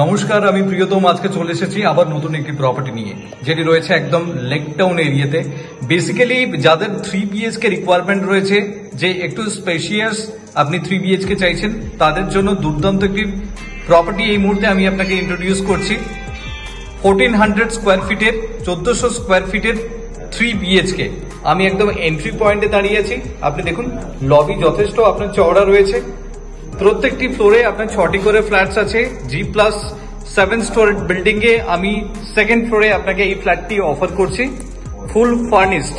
নমস্কার, আমি প্রিয়তম আজকে চলে এসেছি আবার নতুন একটি প্রপার্টি নিয়ে, যেটি রয়েছে একদম লেক টাউন এরিয়াতে। বেসিক্যালি যাদের 3 BHK রিকোয়ারমেন্ট রয়েছে, যে একটু স্পেশিয়াস আপনি 3 BHK চাইছেন, তাদের জন্য দুর্দান্ত একটি প্রপার্টি এই মুহূর্তে আমি আপনাকে ইন্ট্রোডিউস করছি। 1400 স্কোয়ার ফিটের 1400 স্কোয়ার ফিটের 3 BHK। আমি একদম এন্ট্রি পয়েন্টে দাঁড়িয়ে আছি। আপনি দেখুন লবি যথেষ্ট আপনার চওড়া রয়েছে। প্রত্যেকটি ফ্লোরে আপনার 6টি করে ফ্ল্যাটস আছে। G+7 স্টোরেড বিল্ডিং এ আমি সেকেন্ড ফ্লোরে আপনাকে এই ফ্ল্যাটটি অফার করছি, ফুল ফার্নিশড।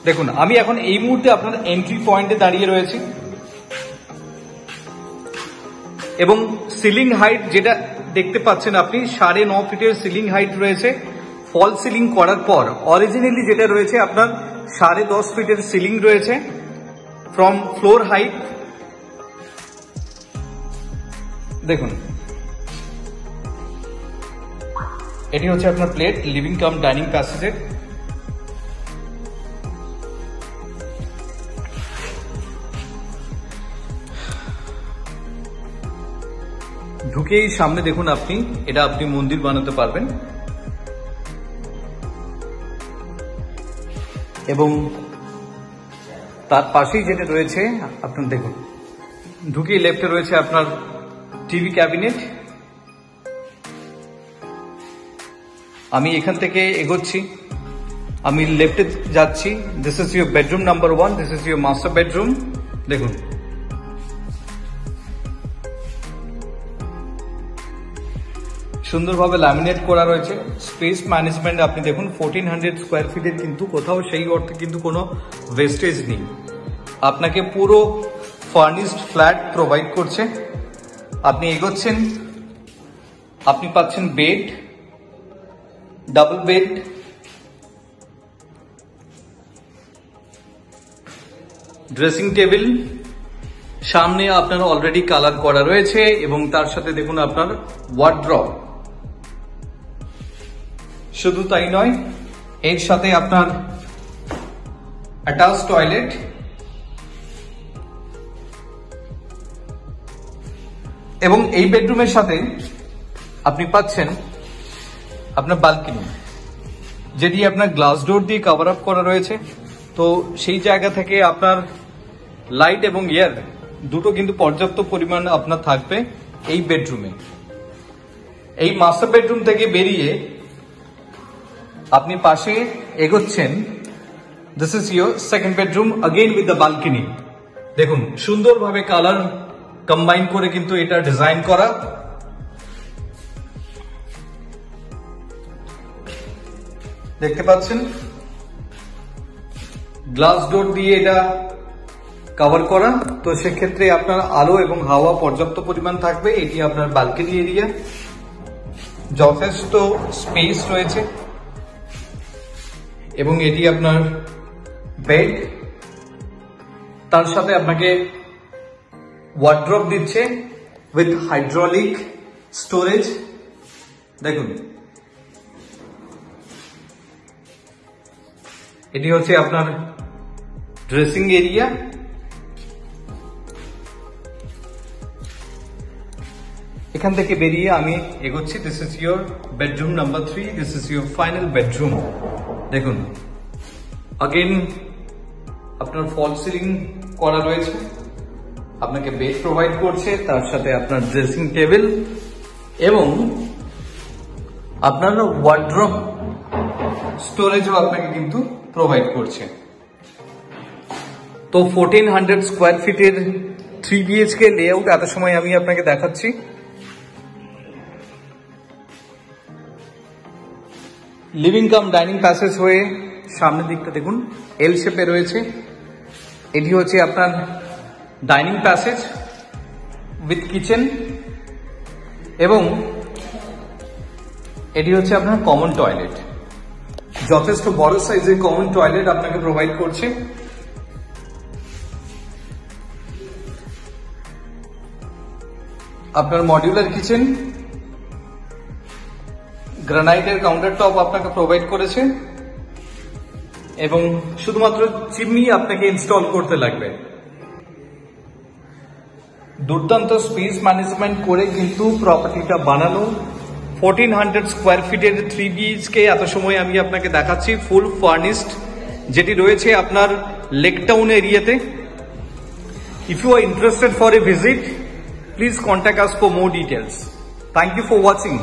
দেখুন আমি এখন এই মুহূর্তে আপনার এন্ট্রি পয়েন্টে দাঁড়িয়ে রয়েছি এবং সিলিং হাইট যেটা দেখতে পাচ্ছেন আপনি 9.5 ফিটের সিলিং হাইট রয়েছে। ফল সিলিং করার পর অরিজিনালি যেটা রয়েছে আপনার 10.5 ফিটের সিলিং রয়েছে ফ্রম ফ্লোর হাইট। দেখুন এটি হচ্ছে আপনার প্লেট, লিভিং কাম ডাইনিং প্যাসেজের। ঢুকেই সামনে দেখুন আপনি, এটা আপনি মন্দির বানাতে পারবেন। এবং তার পাশেই যেটা রয়েছে আপনার দেখুন, ঢুকেই লেফটে রয়েছে আপনার টিভি ক্যাবিনেট। আমি এখান থেকে এগোচ্ছি, আমি লেফটে যাচ্ছি। This is your bedroom number 1, this is your master bedroom. দেখুন সুন্দরভাবে ল্যামিনেট করা রয়েছে। স্পেস ম্যানেজমেন্ট আপনি দেখুন, 1400 স্কোয়ার ফিটের কিন্তু কোথাও সেই অর্থে কিন্তু কোনো ওয়েস্টেজ নেই। আপনাকে পুরো ফার্নিশড ফ্ল্যাট প্রোভাইড করছে। আপনি এগোচ্ছেন, আপনি পাচ্ছেন bed, double bed, dressing table, সামনে আপনার অলরেডি কালার করা রয়েছে এবং তার সাথে দেখুন আপনার ওয়ার্ড্রপ। শুধু তাই নয়, এর সাথে আপনার অ্যাটাচ টয়লেট এবং এই বেডরুমের সাথে আপনি পাচ্ছেন আপনার বালকনি, যেটি আপনার গ্লাস ডোর দিয়ে কভার আপ করা রয়েছে। তো সেই জায়গা থেকে আপনার লাইট এবং এয়ার দুটো কিন্তু পর্যাপ্ত পরিমাণ আপনার থাকবে এই বেডরুমে। এই মাস্টার বেডরুম থেকে বেরিয়ে আপনি পাশে এগোচ্ছেন, this is your second bedroom, again with the balcony. দেখুন সুন্দরভাবে কালার কম্বাইন করে কিন্তু এটা ডিজাইন করা। দেখতে পাচ্ছেন গ্লাস ডোর দিয়ে এটা কভার করা। তো সেক্ষেত্রে আপনার আলো এবং হাওয়া পর্যাপ্ত পরিমাণ থাকবে। এটি আপনার বালকনি এরিয়া, যথেষ্ট স্পেস রয়েছে এবং এটি আপনার বেড, তার সাথে আপনাকে ওয়ার্ড্রপ দিচ্ছে উইথ হাইড্রোলিক স্টোরেজ। দেখুন এটি হচ্ছে আপনার ড্রেসিং এরিয়া। এখান থেকে বেরিয়ে আমি এগোচ্ছি, this is your bedroom number 3, this is your final bedroom. দেখুন अगेन আপনার ফল সিলিং করা রয়েছে, আপনাকে বেড প্রোভাইড করছে, তার সাথে আপনার ড্রেসিং টেবিল এবং আপনার ওয়ার্ড্রপ স্টোরেজও আপনাকে কিন্তু প্রোভাইড করছে। তো 1400 স্কোয়ার ফিটের 3 BHK লেআউট এত সময় আমি আপনাকে দেখাচ্ছি। লিভিং কাম ডাইনিং প্যাসেজ হয়ে সামনের দিকটা দেখুন এল শেপে রয়েছে। এটি হচ্ছে আপনার ডাইনিং প্যাসেজ উইথ কিচেন এবং এটি হচ্ছে আপনার কমন টয়লেট। যথেষ্ট বড় সাইজের কমন টয়লেট আপনাকে প্রোভাইড করছে। আপনার মডিউলার কিচেন, গ্রানাইটের কাউন্টার টপ আপনাকে প্রোভাইড করেছে এবং শুধুমাত্র চিমনি আপনাকে ইনস্টল করতে লাগবে। দুর্দান্ত স্পেস ম্যানেজমেন্ট করে কিন্তু প্রপার্টিটা বানানো। 1400 স্কোয়ার ফিটের 3 BHK এত সময় আমি আপনাকে দেখাচ্ছি, ফুল ফার্নিশড, যেটি রয়েছে আপনার লেক টাউন এরিয়াতে। If you are interested for a visit, please contact us for more details. Thank you for watching.